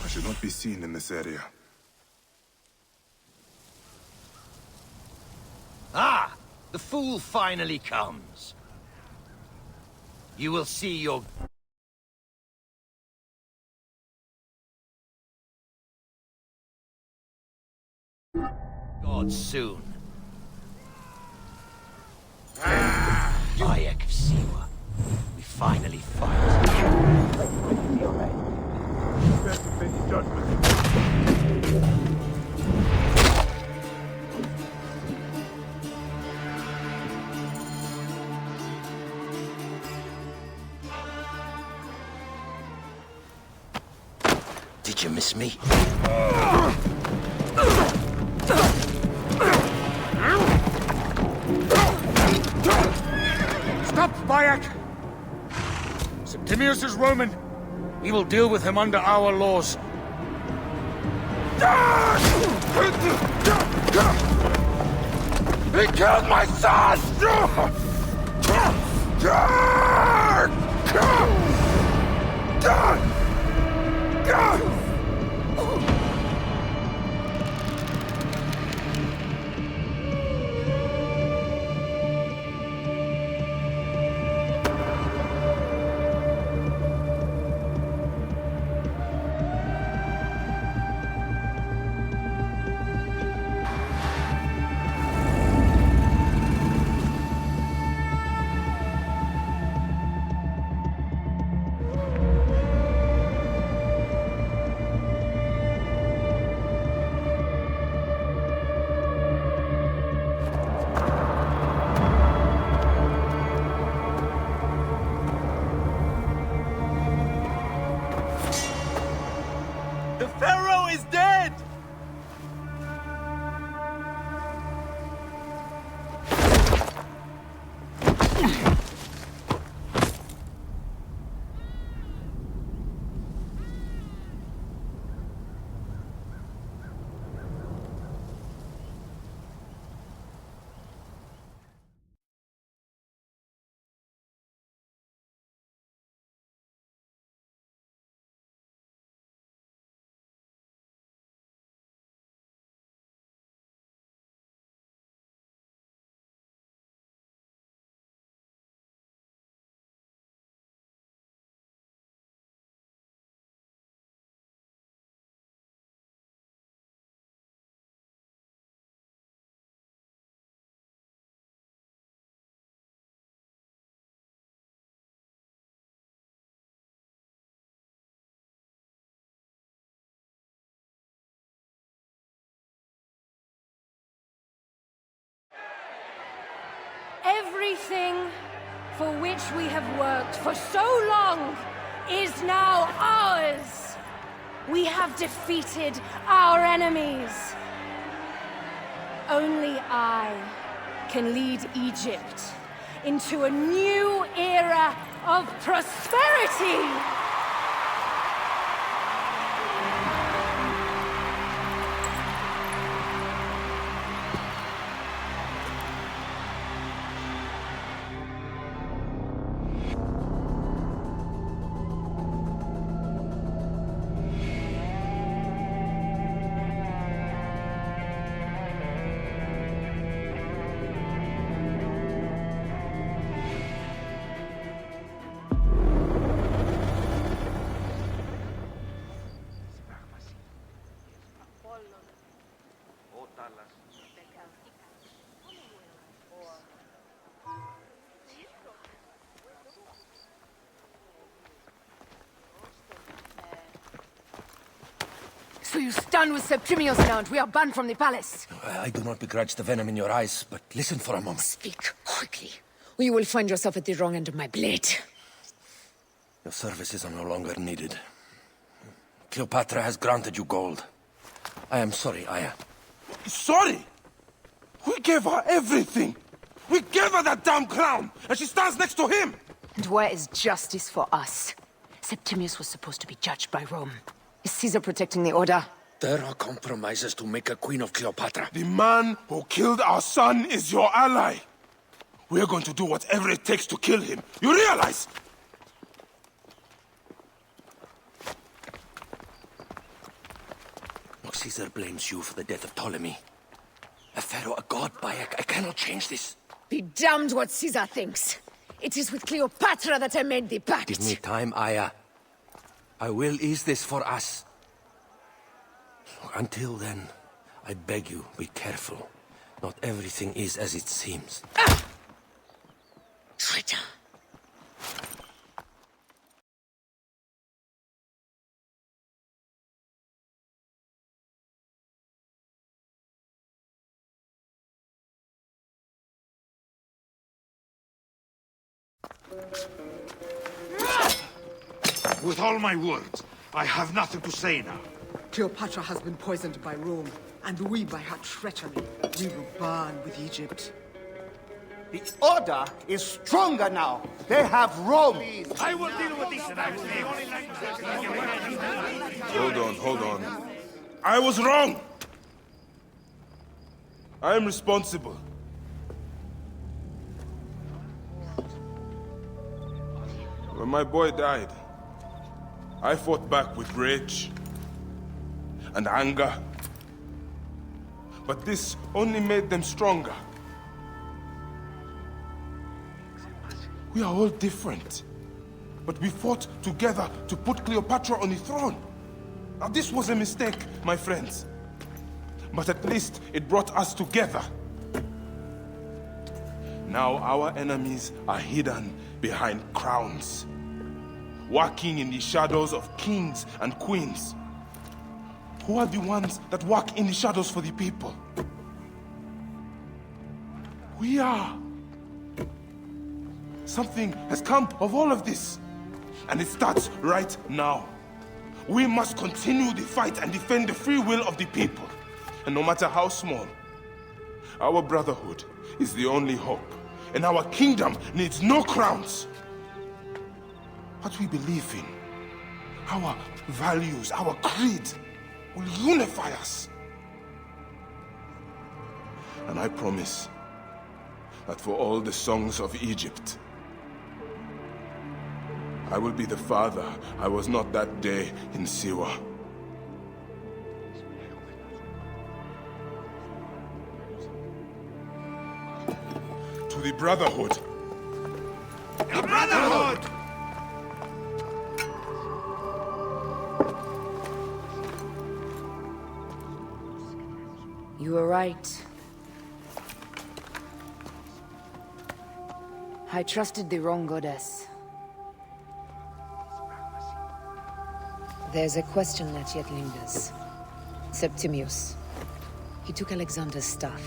I should not be seen in this area. Ah! The fool finally comes. You will see your... God soon. Bayek of Siwa. We finally fight. Did you miss me? Stop, Bayek! Septimius is Roman. We will deal with him under our laws. He killed my son! The Pharaoh is dead! Everything for which we have worked for so long is now ours. We have defeated our enemies. Only I can lead Egypt into a new era of prosperity. So you stand with Septimius now, and we are banned from the palace. I do not begrudge the venom in your eyes, but listen for a moment. Speak quickly, or you will find yourself at the wrong end of my blade. Your services are no longer needed. Cleopatra has granted you gold. I am sorry, Aya. Sorry? We gave her everything. We gave her that damn crown, and she stands next to him. And where is justice for us? Septimius was supposed to be judged by Rome. Is Caesar protecting the order? There are compromises to make a queen of Cleopatra. The man who killed our son is your ally. We're going to do whatever it takes to kill him. You realize? Caesar blames you for the death of Ptolemy. A pharaoh, a god, Bayek. I cannot change this. Be damned what Caesar thinks. It is with Cleopatra that I made the pact. Give me time, Aya. I will ease this for us. Until then, I beg you, be careful. Not everything is as it seems. Ah! Traitor. With all my words, I have nothing to say now. Cleopatra has been poisoned by Rome, and we by her treachery. We will burn with Egypt. The Order is stronger now. They have Rome. I will deal with this. Hold on. I was wrong. I am responsible. When my boy died, I fought back with rage and anger. But this only made them stronger. We are all different. But we fought together to put Cleopatra on the throne. Now this was a mistake, my friends. But at least it brought us together. Now our enemies are hidden behind crowns, walking in the shadows of kings and queens. Who are the ones that walk in the shadows for the people? We are. Something has come of all of this, and it starts right now. We must continue the fight and defend the free will of the people. And no matter how small, our brotherhood is the only hope, and our kingdom needs no crowns. What we believe in, our values, our creed, will unify us. And I promise that for all the songs of Egypt, I will be the father I was not that day in Siwa. To the Brotherhood. The Brotherhood! You were right. I trusted the wrong goddess. There's a question that yet lingers. Septimius. He took Alexander's stuff.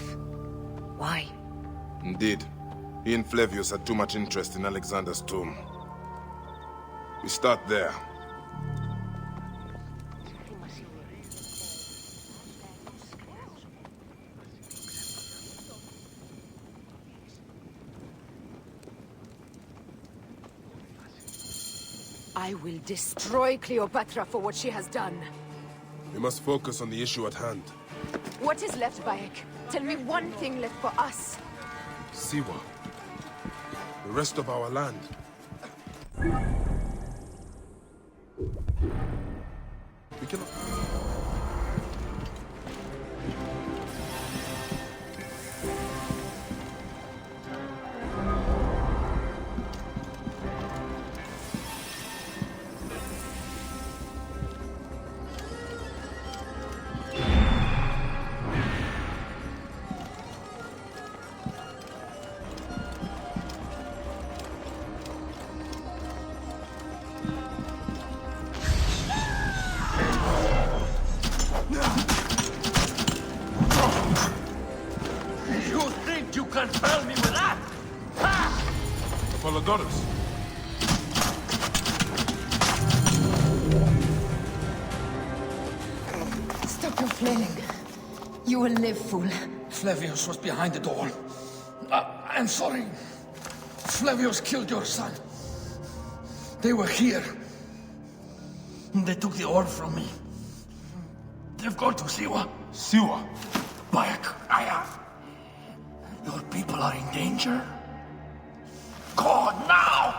Why? Indeed. He and Flavius had too much interest in Alexander's tomb. We start there. I will destroy Cleopatra for what she has done. We must focus on the issue at hand. What is left, Bayek? Tell me one thing left for us. Siwa. The rest of our land. We cannot... You think you can fail me with that? Ha! Apollodorus. Stop your flailing. You will live, fool. Flavius was behind it all. I'm sorry. Flavius killed your son. They were here. They took the orb from me. They've gone to Siwa. Siwa. Bayek, Aya. Your people are in danger. Go now!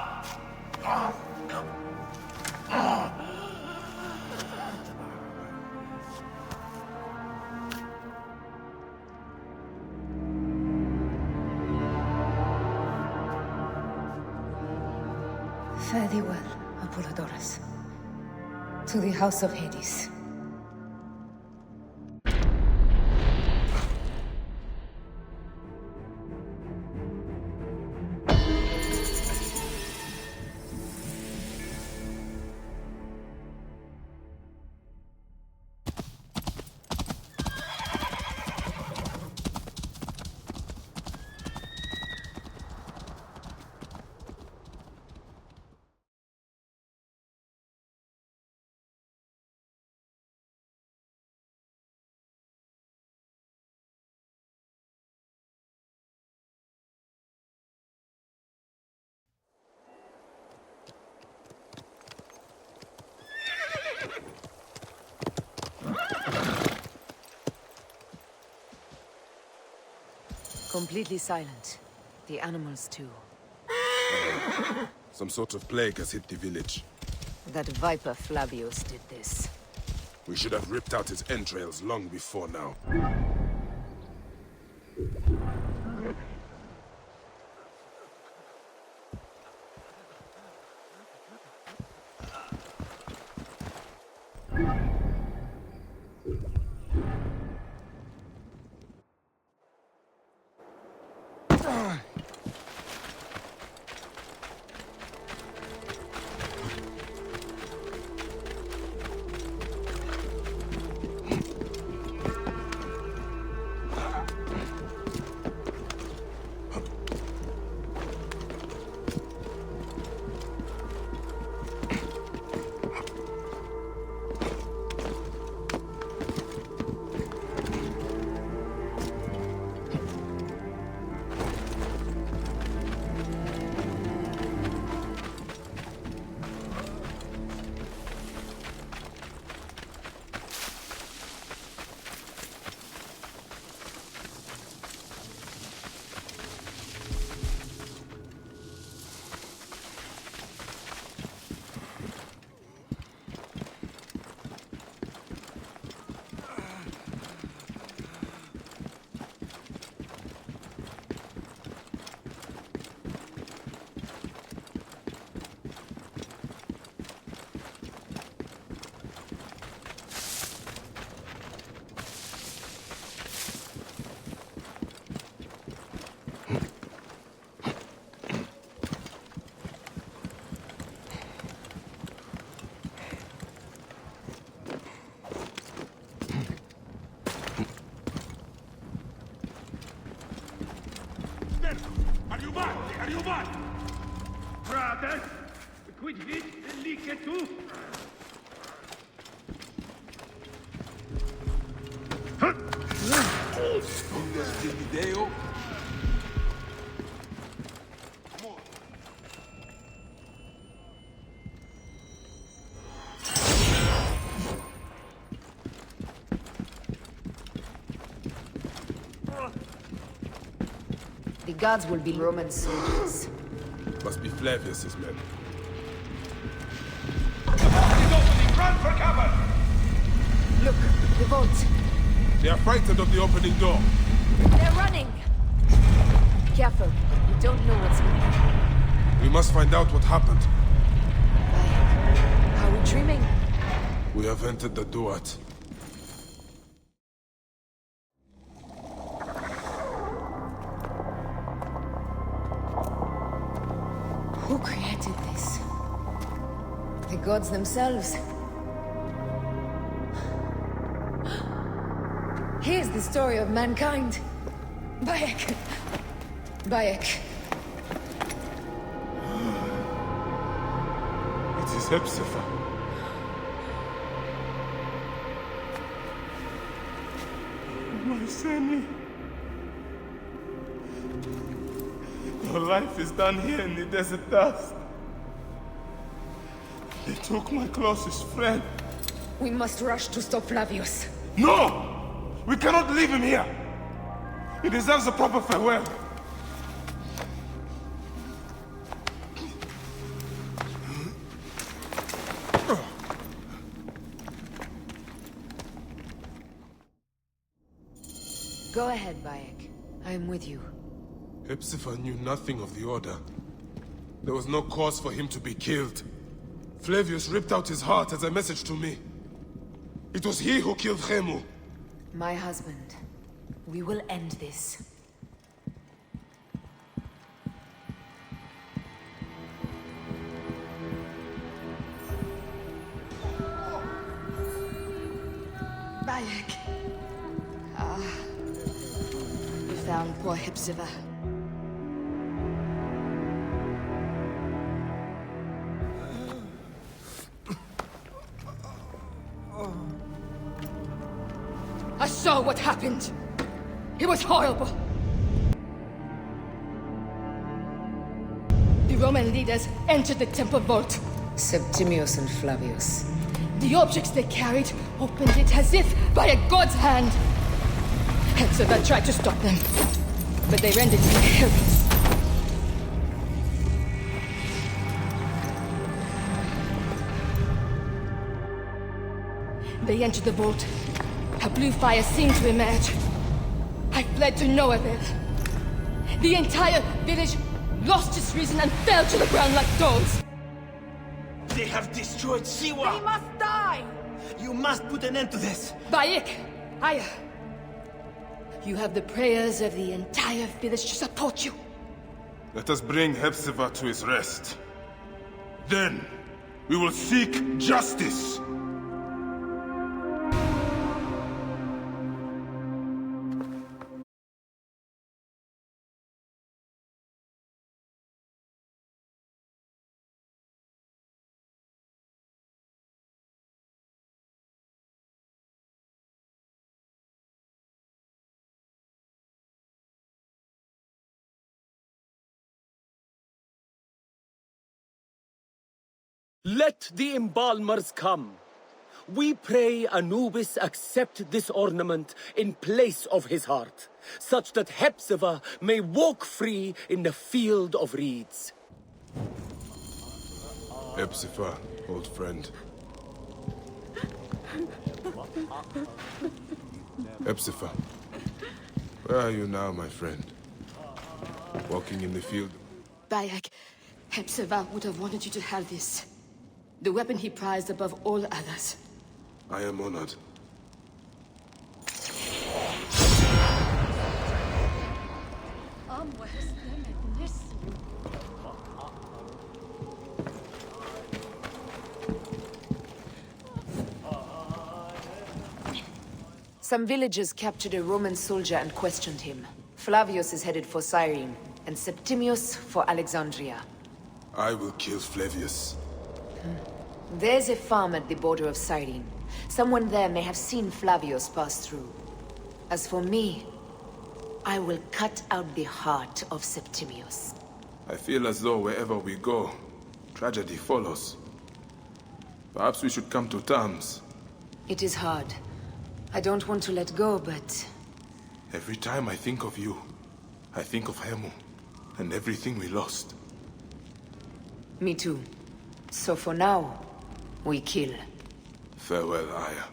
Fare thee well, Apollodorus. To the House of Hades. Completely silent. The animals too. Some sort of plague has hit the village. That viper Flavius did this. We should have ripped out his entrails long before now. Arrivati! Frate, quid vis lì che tu? Video. The gods will be Roman soldiers. Must be Flavius's men. Run for cover! Look, the vault. They are frightened of the opening door. They're running! Careful, we don't know what's in there. We must find out what happened. Are we dreaming? We have entered the Duat. Who created this? The gods themselves? Here's the story of mankind. Bayek. Bayek. It is Hepzibah. My son. Your life is done here in the desert dust. They took my closest friend. We must rush to stop Flavius. No! We cannot leave him here! He deserves a proper farewell. Go ahead, Bayek. I am with you. Hepzibah knew nothing of the Order. There was no cause for him to be killed. Flavius ripped out his heart as a message to me. It was he who killed Khemu. My husband. We will end this. Bayek. We found poor Hepzibah. I saw what happened. It was horrible. The Roman leaders entered the temple vault. Septimius and Flavius. The objects they carried opened it as if by a god's hand. Herkese tried to stop them, but they rendered him helpless. They entered the vault. A blue fire seemed to emerge. I fled to no avail. The entire village lost its reason and fell to the ground like dogs. They have destroyed Siwa! They must die! You must put an end to this! Bayek, Aya, you have the prayers of the entire village to support you. Let us bring Hepzibah to his rest. Then, we will seek justice. Let the embalmers come. We pray Anubis accept this ornament in place of his heart, such that Hepzibah may walk free in the field of reeds. Hepzibah, old friend. Hepzibah, where are you now, my friend? Walking in the field? Bayek, Hepzibah would have wanted you to have this. The weapon he prized above all others. I am honored. Some villagers captured a Roman soldier and questioned him. Flavius is headed for Cyrene, and Septimius for Alexandria. I will kill Flavius. There's a farm at the border of Cyrene. Someone there may have seen Flavius pass through. As for me, I will cut out the heart of Septimius. I feel as though wherever we go, tragedy follows. Perhaps we should come to terms. It is hard. I don't want to let go, but... Every time I think of you, I think of Khemu, and everything we lost. Me too. So for now, we kill. Farewell, Aya.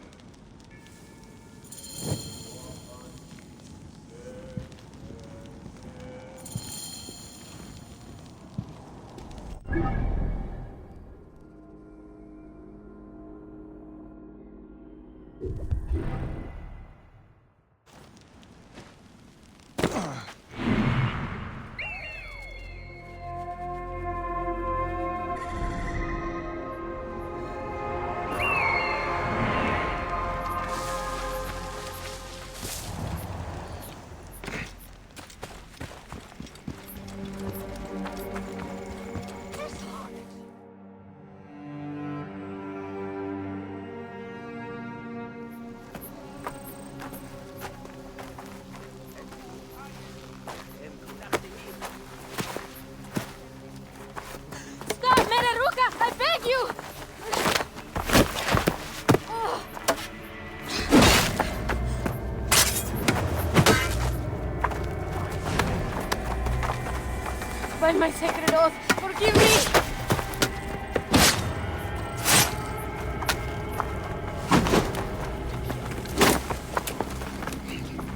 By my sacred oath, forgive me!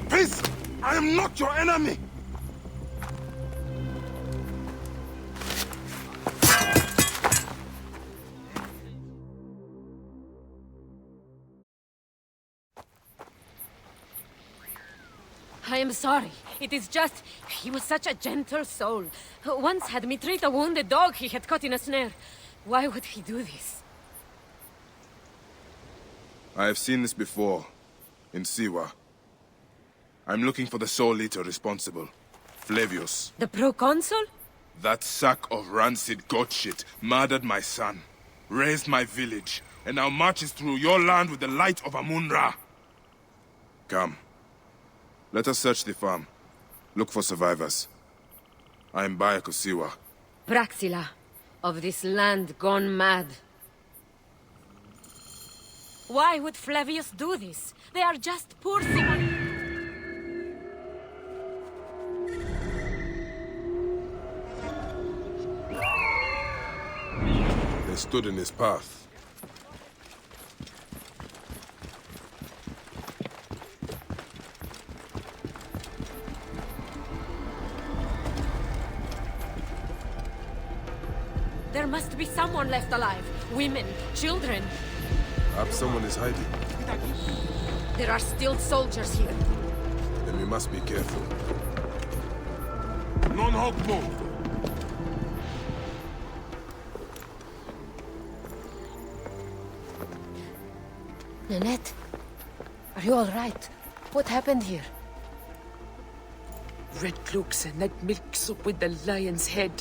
Peace! I am not your enemy! I am sorry. It is just... he was such a gentle soul. Once had me treat a wounded dog he had caught in a snare. Why would he do this? I have seen this before. In Siwa. I'm looking for the sole leader responsible. Flavius. The proconsul? That sack of rancid goat shit murdered my son, raised my village, and now marches through your land with the light of Amun-Ra. Come. Let us search the farm. Look for survivors. I am Bayakosiwa. Praxila, of this land gone mad. Why would Flavius do this? They are just poor things. They stood in his path. There must be someone left alive. Women, children. Perhaps someone is hiding. There are still soldiers here. Then we must be careful. Non hokmo! Nanette, are you all right? What happened here? Red cloaks and that milk soup with the lion's head.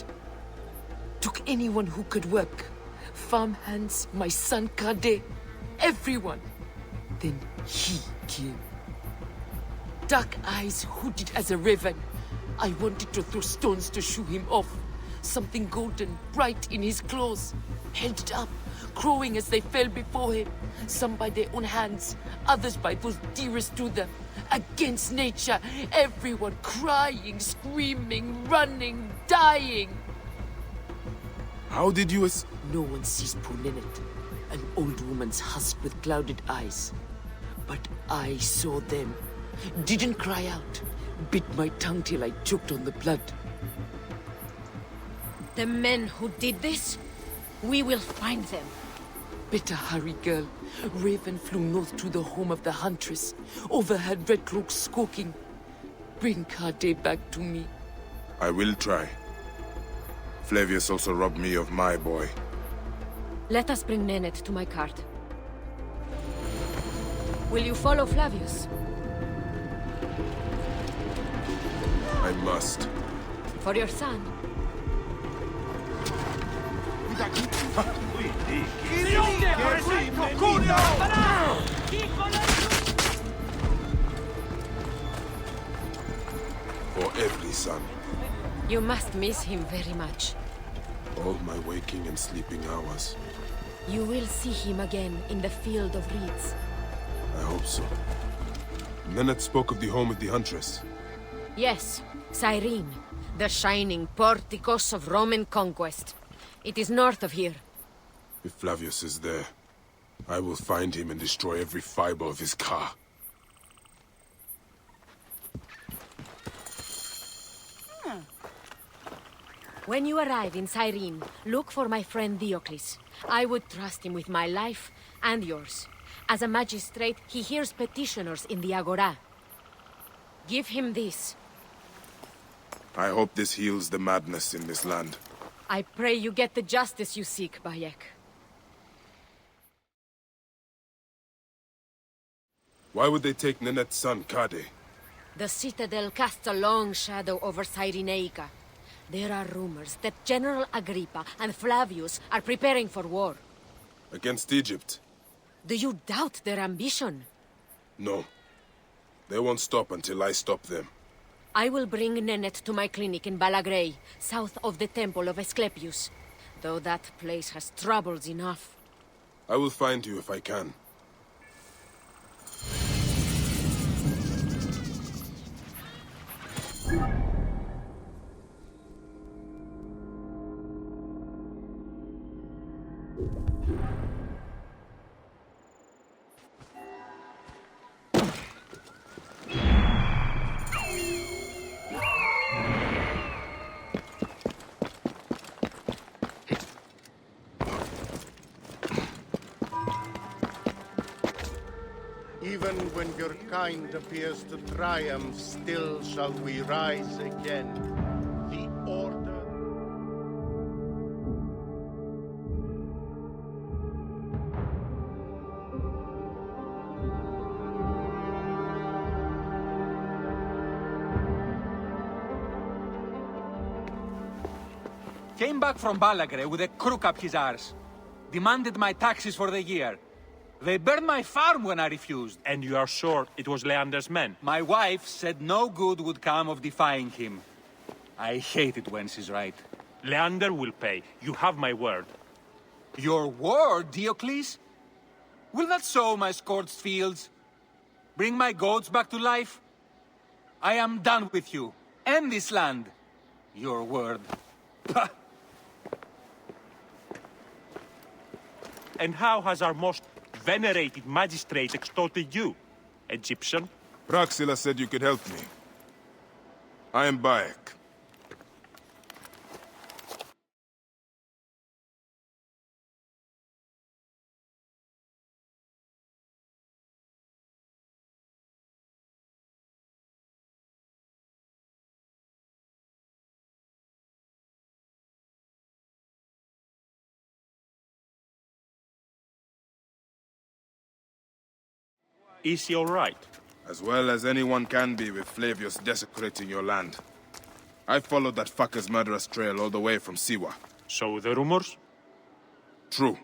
Took anyone who could work. Farmhands, my son Kade, everyone. Then he came. Dark eyes hooded as a raven. I wanted to throw stones to shoo him off. Something golden, bright in his claws. Held it up, crowing as they fell before him. Some by their own hands, others by those dearest to them. Against nature, everyone crying, screaming, running, dying. How did you No one sees poor Lynette, an old woman's husk with clouded eyes. But I saw them. Didn't cry out. Bit my tongue till I choked on the blood. The men who did this? We will find them. Better hurry, girl. Raven flew north to the home of the huntress. Overheard red cloaks squawking. Bring Kade back to me. I will try. Flavius also robbed me of my boy. Let us bring Nanette to my cart. Will you follow Flavius? I must. For your son. For every son. You must miss him very much. All my waking and sleeping hours. You will see him again in the field of reeds. I hope so. Nanette spoke of the home of the huntress. Yes, Cyrene, the shining porticos of Roman conquest. It is north of here. If Flavius is there, I will find him and destroy every fiber of his car. When you arrive in Cyrene, look for my friend Diocles. I would trust him with my life and yours. As a magistrate, he hears petitioners in the Agora. Give him this. I hope this heals the madness in this land. I pray you get the justice you seek, Bayek. Why would they take Nanette's son, Kade? The citadel casts a long shadow over Cyrenaica. There are rumors that General Agrippa and Flavius are preparing for war. Against Egypt? Do you doubt their ambition? No. They won't stop until I stop them. I will bring Nanette to my clinic in Balagrey, south of the temple of Asclepius. Though that place has troubles enough. I will find you if I can. Even when your kind appears to triumph, still shall we rise again. The order... Came back from Balagre with a crook up his arse. Demanded my taxes for the year. They burned my farm when I refused. And you are sure it was Leander's men? My wife said no good would come of defying him. I hate it when she's right. Leander will pay. You have my word. Your word, Diocles? Will that sow my scorched fields? Bring my goats back to life? I am done with you. And this land. Your word. Pah! And how has our most venerated magistrate extorted you, Egyptian? Praxila said you could help me. I am Bayek. Is he all right? As well as anyone can be with Flavius desecrating your land. I followed that fucker's murderous trail all the way from Siwa. So the rumors? True.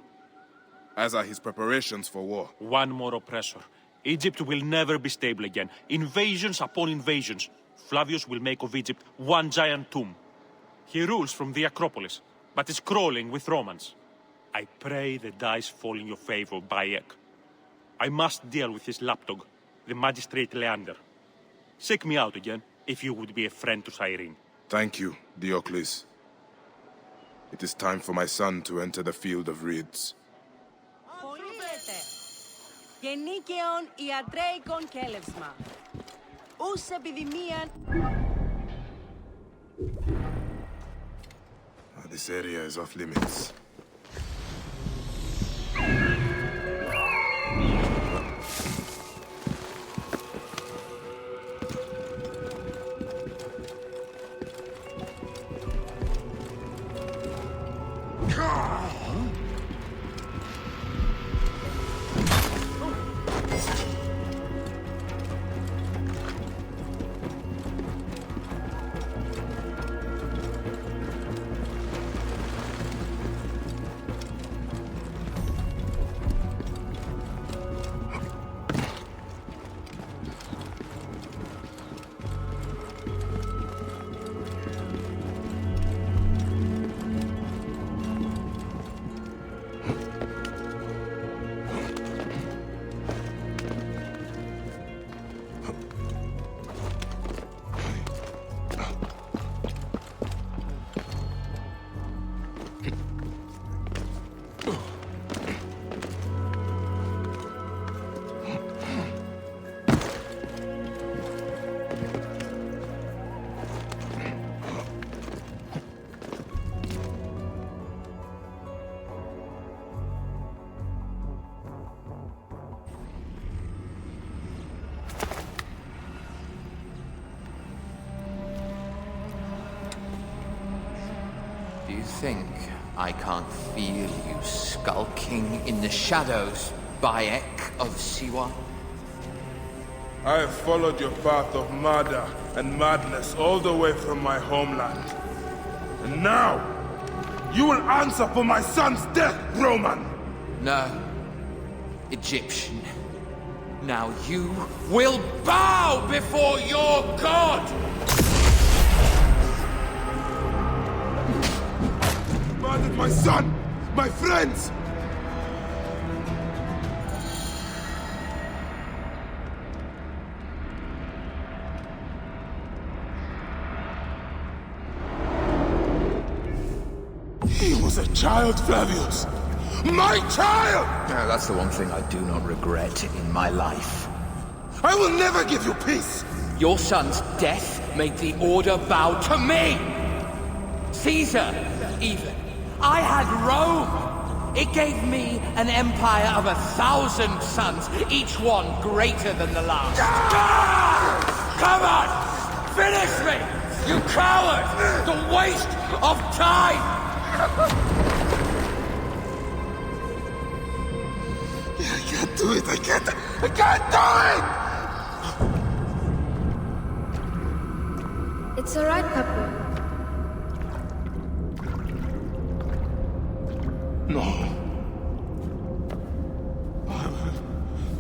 As are his preparations for war. One more oppressor. Egypt will never be stable again. Invasions upon invasions. Flavius will make of Egypt one giant tomb. He rules from the Acropolis, but is crawling with Romans. I pray the dice fall in your favor, Bayek. I must deal with his lapdog, the magistrate Leander. Seek me out again, if you would be a friend to Cyrene. Thank you, Diocles. It is time for my son to enter the field of reeds. Γενίκαιον ιατρέικον κέλευσμα. Ους επιδημίαν... This area is off limits. Do you think I can't feel you skulking in the shadows, Bayek of Siwa? I have followed your path of murder and madness all the way from my homeland. And now, you will answer for my son's death, Roman! No, Egyptian. Now you will bow before your god! Murdered my son! My friends! He was a child, Flavius! My child! No, that's the one thing I do not regret in my life. I will never give you peace! Your son's death made the Order bow to me! Caesar, even. I had Rome! It gave me an empire of 1,000 sons, each one greater than the last. Come on! Finish me! You coward! The waste of time! I can't do it. I can't do it! It's alright, Papa. No.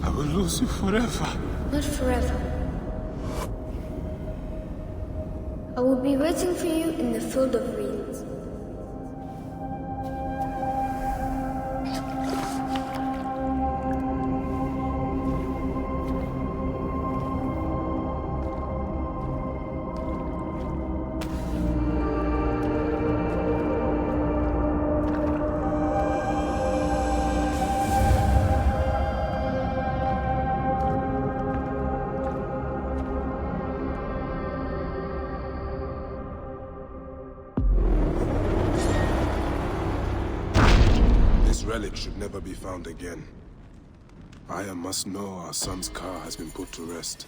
I will lose you forever. Not forever. I will be waiting for you in the field of reeds. This relic should never be found again. Aya must know our son's car has been put to rest.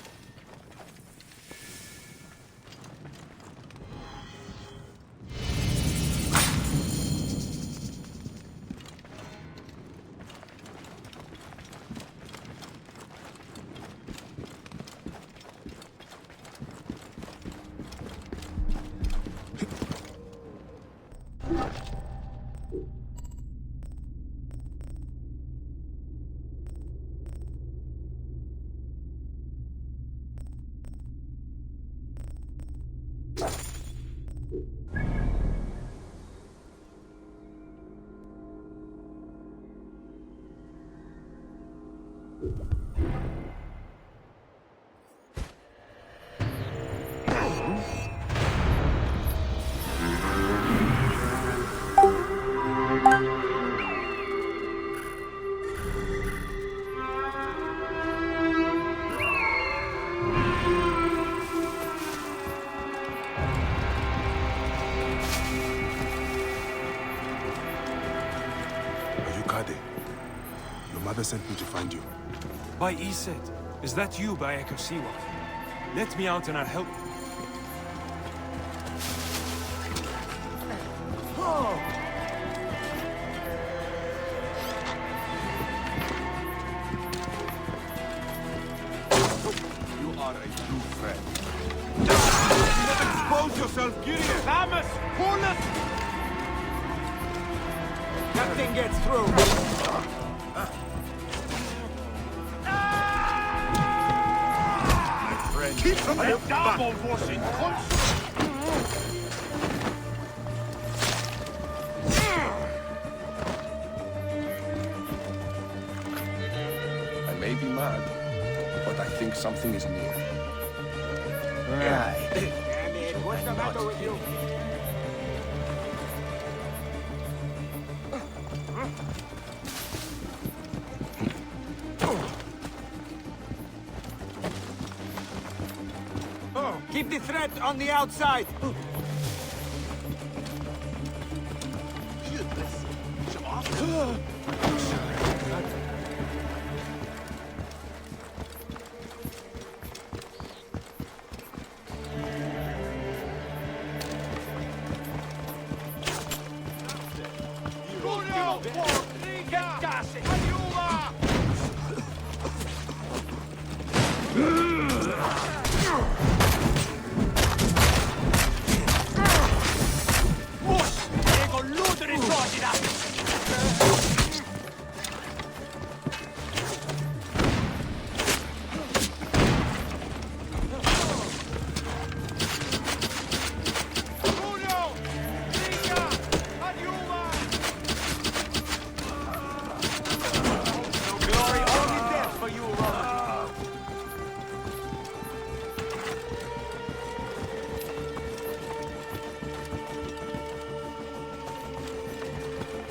Your mother sent me to find you. By Iset, is that you, Bayekosiwa? Let me out and I'll help you. You are a true friend. Never expose yourself, Gideon! Thomas! Hornet! Nothing gets through. Keep from the double washing I may be mad, but I think something is near. Right. Damn it, what's the matter with you? Keep the threat on the outside.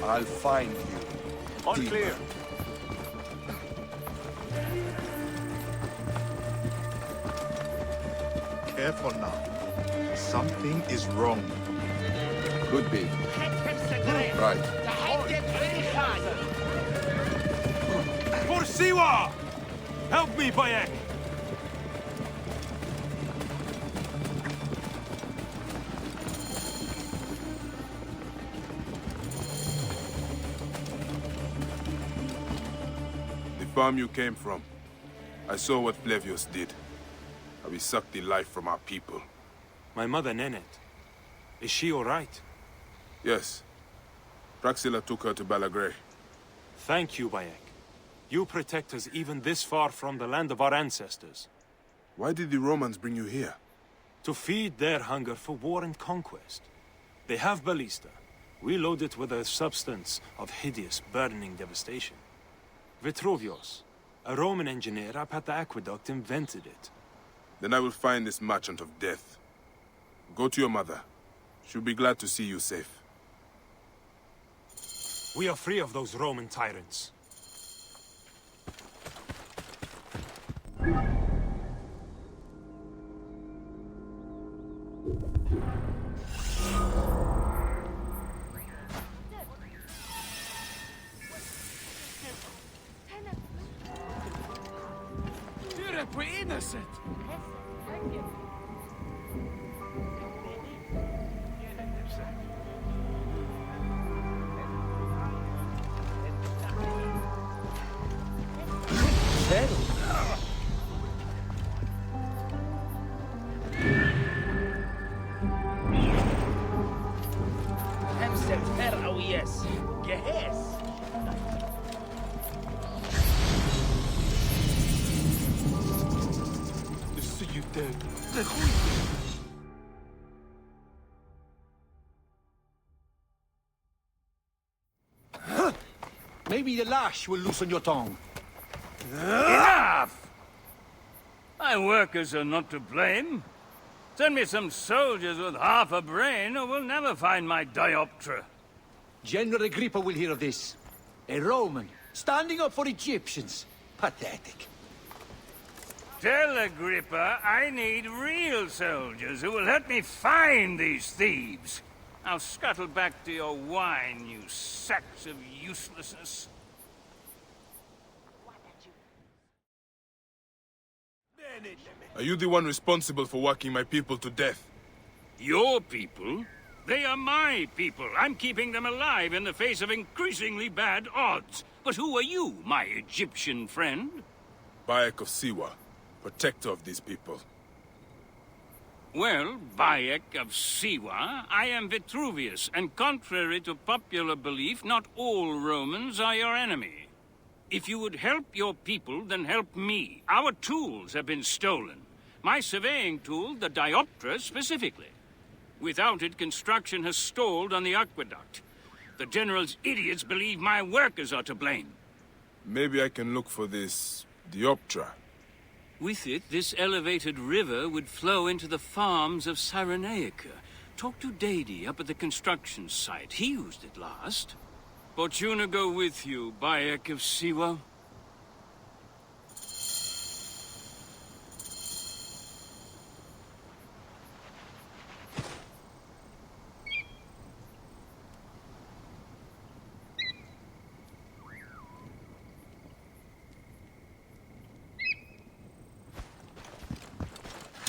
I'll find you. Unclear. Careful now. Something is wrong. Could be. Right. Siwa! Help me, Bayek! The farm you came from. I saw what Flavius did. How he sucked the life from our people. My mother, Nenet. Is she all right? Yes. Praxilla took her to Balagray. Thank you, Bayek. You protect us even this far from the land of our ancestors. Why did the Romans bring you here? To feed their hunger for war and conquest. They have ballista. We load it with a substance of hideous, burning devastation. Vitruvius, a Roman engineer up at the aqueduct, invented it. Then I will find this merchant of death. Go to your mother. She'll be glad to see you safe. We are free of those Roman tyrants. We're innocent! Maybe the lash will loosen your tongue. Enough! My workers are not to blame. Send me some soldiers with half a brain or we'll never find my dioptra. General Agrippa will hear of this. A Roman, standing up for Egyptians. Pathetic. Tell Agrippa I need real soldiers who will help me find these thieves. Now scuttle back to your wine, you sacks of uselessness. Are you the one responsible for working my people to death? Your people? They are my people. I'm keeping them alive in the face of increasingly bad odds. But who are you, my Egyptian friend? Bayek of Siwa, protector of these people. Well, Bayek of Siwa, I am Vitruvius, and contrary to popular belief, not all Romans are your enemy. If you would help your people, then help me. Our tools have been stolen. My surveying tool, the dioptra, specifically. Without it, construction has stalled on the aqueduct. The General's idiots believe my workers are to blame. Maybe I can look for this dioptra. With it, this elevated river would flow into the farms of Cyrenaica. Talk to Dady up at the construction site. He used it last. Fortuna go with you, Bayek of Siwa.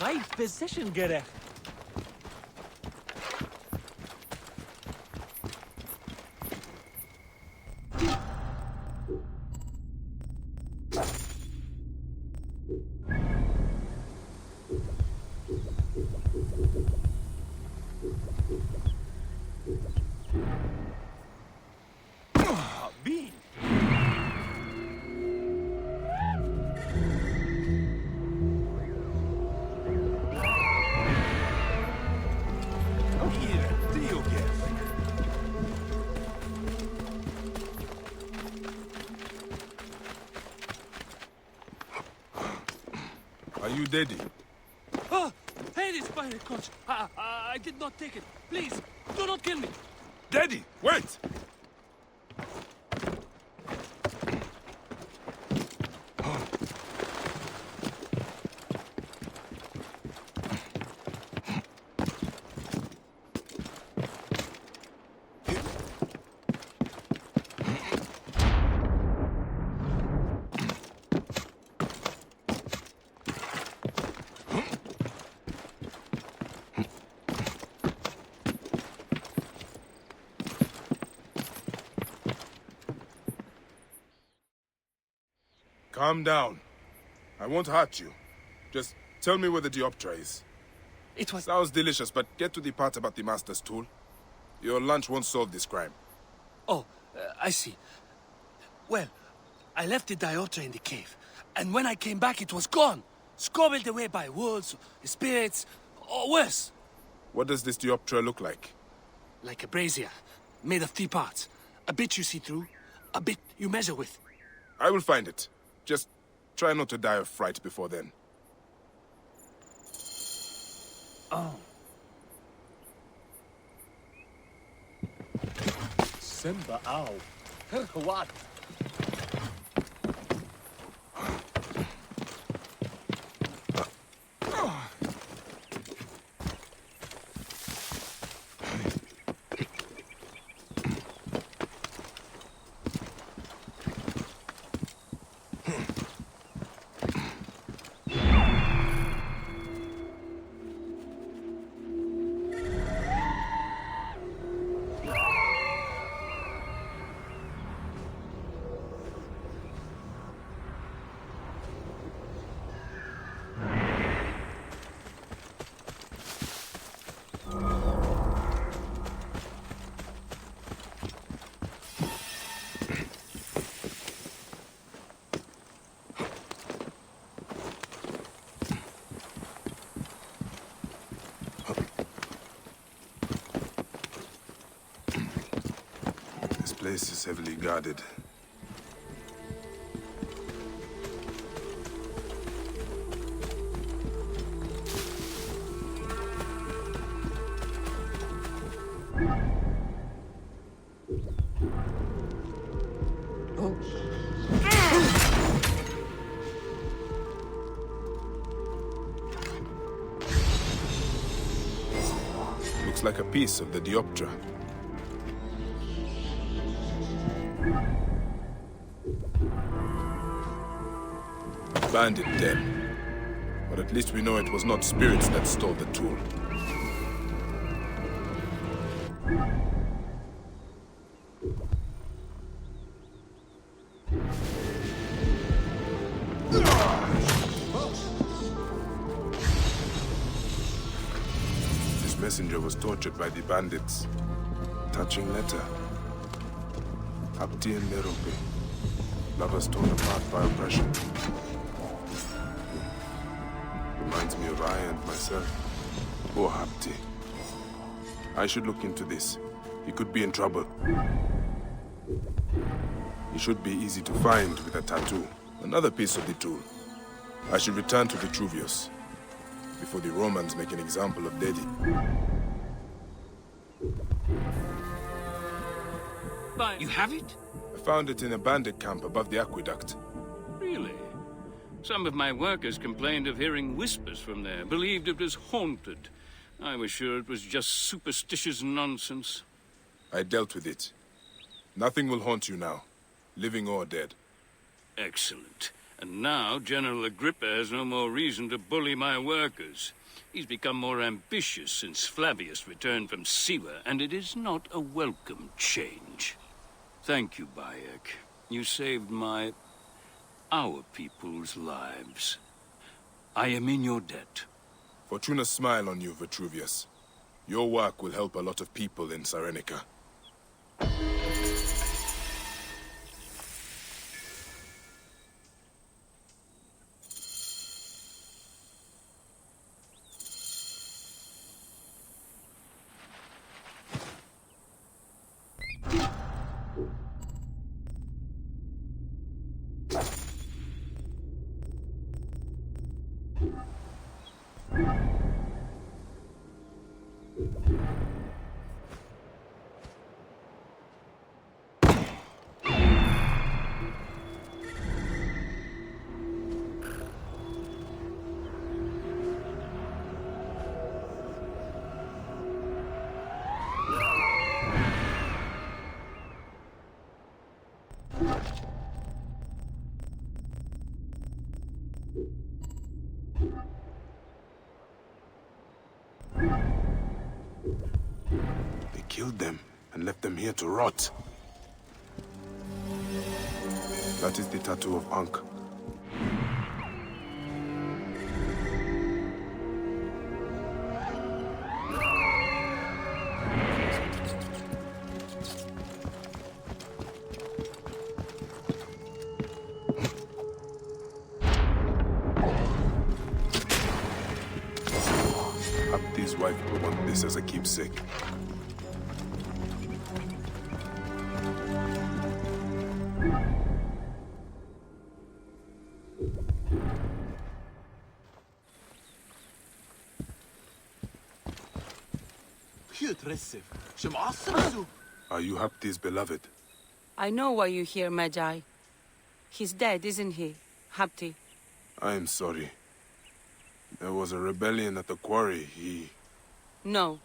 Nice position, Gere. Bean! Are you Daddy? Oh, hey, this pirate coach. I did not take it. Please, do not kill me. Daddy, wait! Calm down. I won't hurt you. Just tell me where the dioptra is. It was... Sounds delicious, but get to the part about the Master's tool. Your lunch won't solve this crime. Oh, I see. Well, I left the dioptra in the cave, and when I came back it was gone. Scobbled away by wolves, spirits, or worse. What does this dioptra look like? Like a brazier, made of 3 parts. A bit you see through, a bit you measure with. I will find it. Just try not to die of fright before then. Oh. Simba, ow. What? This place is heavily guarded. Looks like a piece of the dioptra. Bandit den. But at least we know it was not spirits that stole the tool. This messenger was tortured by the bandits. Touching letter. Abdi and Merope. Lovers torn apart by oppression. Reminds me of I and myself. Poor Abdi. I should look into this. He could be in trouble. He should be easy to find with a tattoo. Another piece of the tool. I should return to Vitruvius before the Romans make an example of Dedi. But you have it? I found it in a bandit camp above the aqueduct. Really? Some of my workers complained of hearing whispers from there, believed it was haunted. I was sure it was just superstitious nonsense. I dealt with it. Nothing will haunt you now, living or dead. Excellent. And now General Agrippa has no more reason to bully my workers. He's become more ambitious since Flavius returned from Siwa, and it is not a welcome change. Thank you, Bayek. You saved our people's lives. I am in your debt. Fortuna smile on you, Vitruvius. Your work will help a lot of people in Cyrenica. Killed them and left them here to rot. That is the tattoo of Ankh. this as a keepsake. Are you Hapti's beloved? I know why you're here, Magi. He's dead, isn't he, Hapti? I am sorry. There was a rebellion at the quarry. No,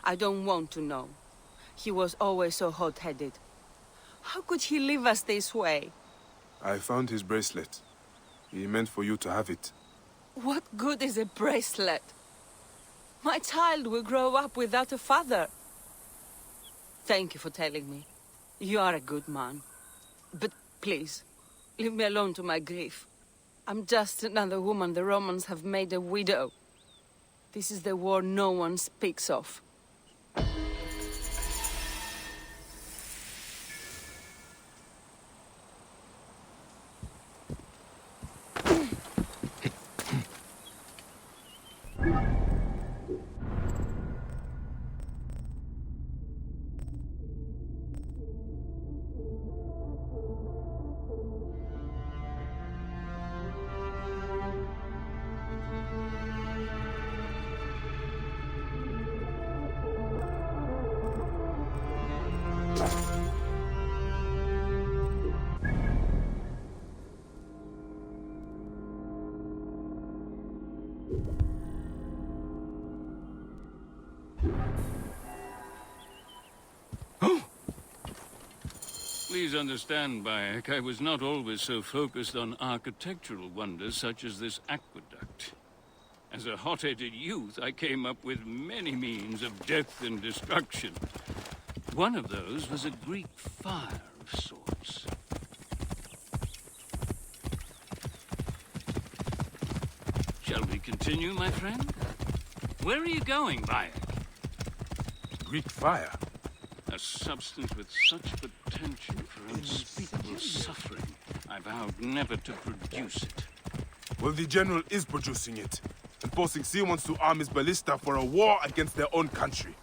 I don't want to know. He was always so hot-headed. How could he leave us this way? I found his bracelet. He meant for you to have it. What good is a bracelet? My child will grow up without a father. Thank you for telling me. You are a good man. But please, leave me alone to my grief. I'm just another woman the Romans have made a widow. This is the war no one speaks of. Please understand, Bayek, I was not always so focused on architectural wonders such as this aqueduct. As a hot-headed youth, I came up with many means of death and destruction. One of those was a Greek fire of sorts. Shall we continue, my friend? Where are you going, Bayek? Greek fire? A substance with such potential for unspeakable suffering. I vowed never to produce it. Well, the general is producing it. And forcing C wants to arm his ballista for a war against their own country.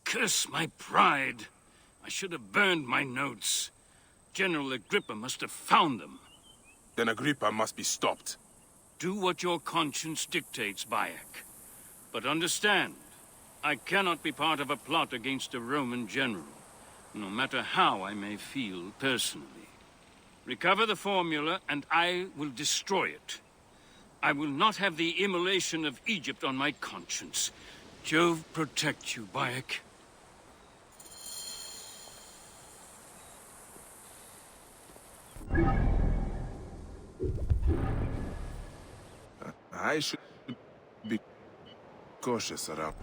Curse my pride. I should have burned my notes. General Agrippa must have found them. Then Agrippa must be stopped. Do what your conscience dictates, Bayek. But understand, I cannot be part of a plot against a Roman general, no matter how I may feel personally. Recover the formula, and I will destroy it. I will not have the immolation of Egypt on my conscience. Jove protect you, Bayek. I should be cautious around.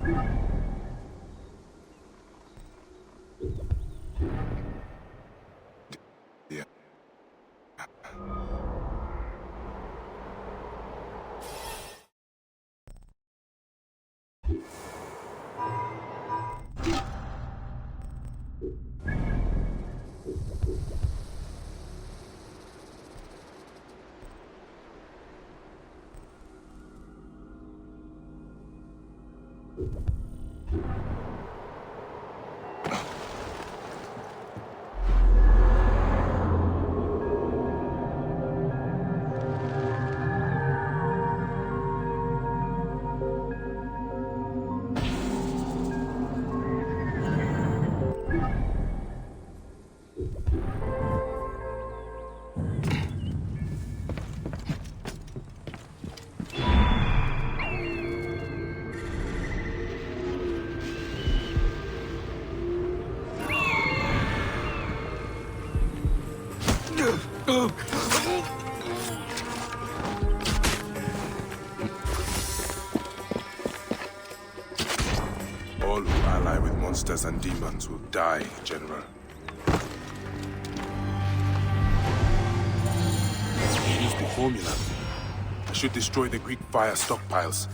Yeah. All who ally with monsters and demons will die, General. Use the formula. I should destroy the Greek fire stockpiles.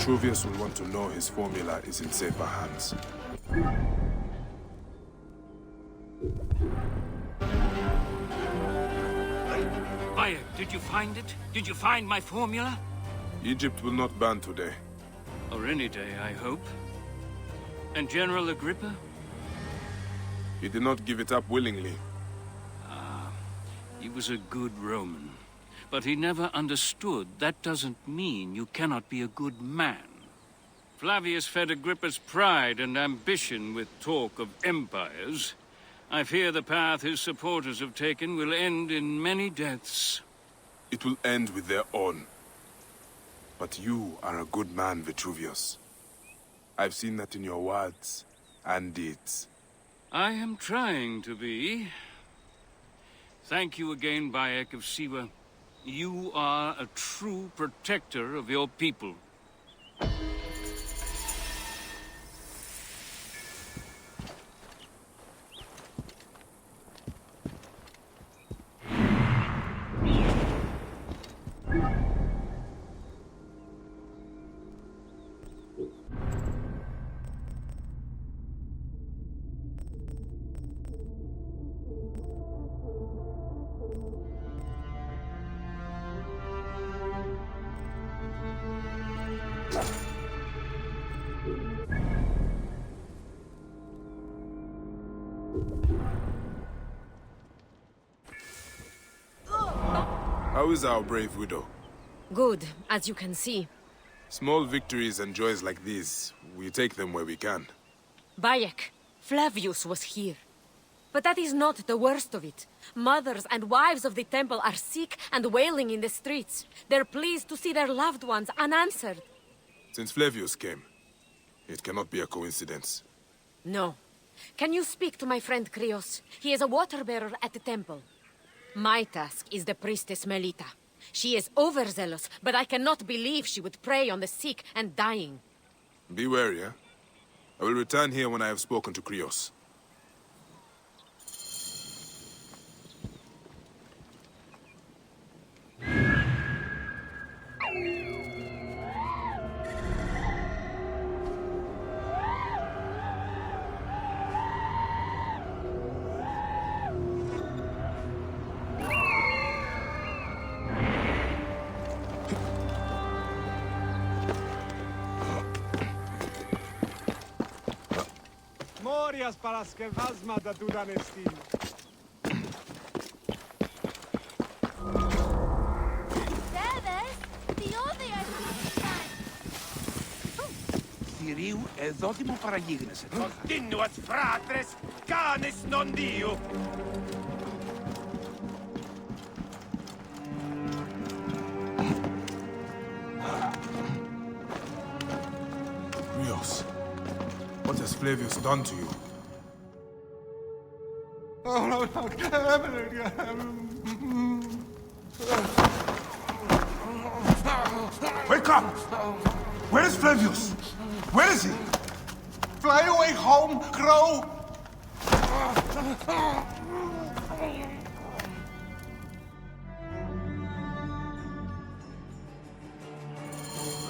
Vitruvius will want to know his formula is in safer hands. Bayek, did you find it? Did you find my formula? Egypt will not ban today. Or any day, I hope. And General Agrippa? He did not give it up willingly. He was a good Roman. But he never understood that doesn't mean you cannot be a good man. Flavius fed Agrippa's pride and ambition with talk of empires. I fear the path his supporters have taken will end in many deaths. It will end with their own. But you are a good man, Vitruvius. I've seen that in your words and deeds. I am trying to be. Thank you again, Bayek of Siwa. You are a true protector of your people. How is our brave widow? Good, as you can see. Small victories and joys like these, we take them where we can. Bayek, Flavius was here. But that is not the worst of it. Mothers and wives of the temple are sick and wailing in the streets. They're pleased to see their loved ones unanswered. Since Flavius came, it cannot be a coincidence. No. Can you speak to my friend Krios? He is a water-bearer at the temple. My task is the priestess Melita. She is overzealous, but I cannot believe she would prey on the sick and dying. Be wary, eh? I will return here when I have spoken to Krios. Morias paraskevasmata dudanestin. Thiriu edotimo paragignes. Continuat fratres, canis non dio. Krios, what has Flavius done to you? Wake up! Where is Flavius? Where is he? Fly away home, Crow!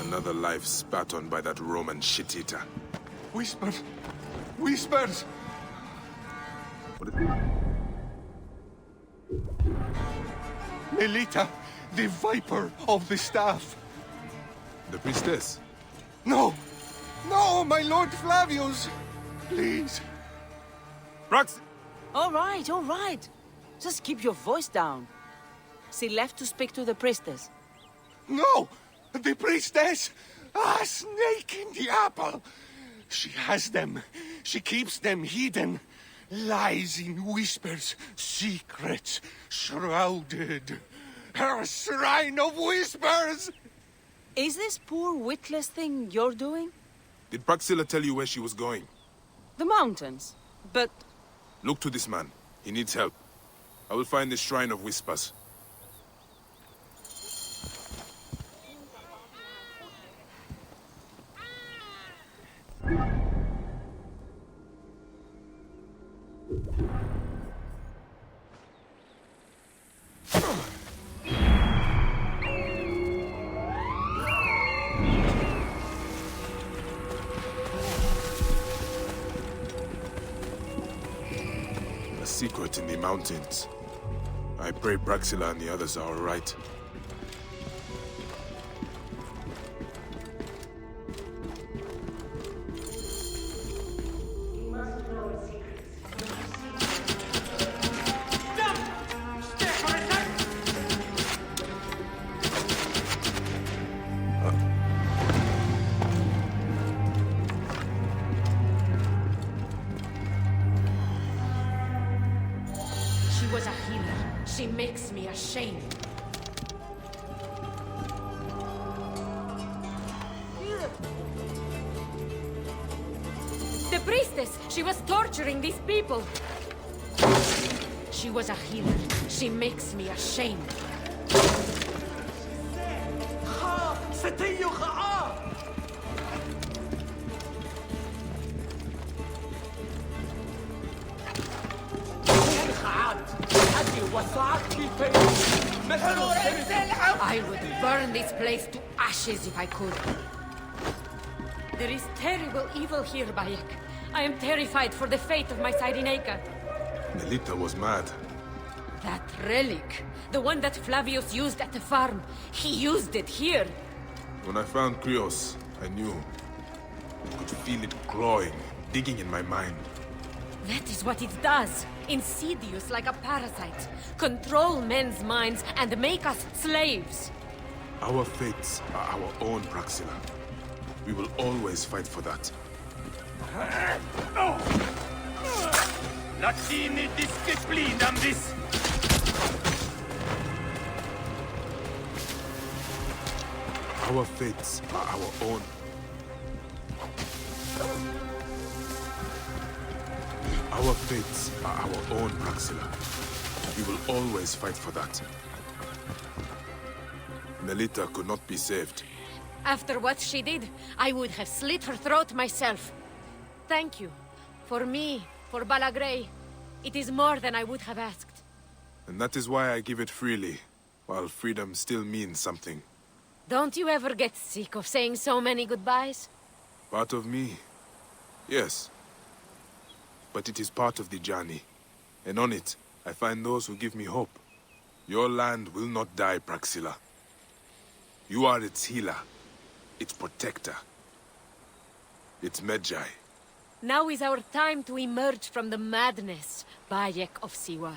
Another life spat on by that Roman shit-eater. Whispers! Whispers! What is it? Melita, the Viper of the Staff. The priestess? No! No, my Lord Flavius! Please. Brax! All right. Just keep your voice down. She left to speak to the priestess. No! The priestess! A snake in the apple! She has them. She keeps them hidden. Lies in whispers, secrets, shrouded. Her shrine of whispers! Is this poor witless thing you're doing? Did Praxilla tell you where she was going? The mountains. But Look to this man. He needs help. I will find the Shrine of Whispers. Secret in the mountains. I pray Praxilla and the others are all right. She makes me ashamed. The priestess! She was torturing these people! She was a healer. She makes me ashamed. I would burn this place to ashes if I could. There is terrible evil here, Bayek. I am terrified for the fate of my Cyrenaica. Melita was mad. That relic, the one that Flavius used at the farm, he used it here. When I found Krios, I knew. I could feel it clawing, digging in my mind. That is what it does. Insidious like a parasite. Control men's minds and make us slaves. Our fates are our own, Praxilla. We will always fight for that. Latini disciplinam vis. Our fates are our own. Our fates are our own, Praxilla. We will always fight for that. Melita could not be saved. After what she did, I would have slit her throat myself. Thank you. For me, for Balagrey, it is more than I would have asked. And that is why I give it freely, while freedom still means something. Don't you ever get sick of saying so many goodbyes? Part of me, yes. But it is part of the journey. And on it, I find those who give me hope. Your land will not die, Praxilla. You are its healer, its protector, its Medjay. Now is our time to emerge from the madness, Bayek of Siwa.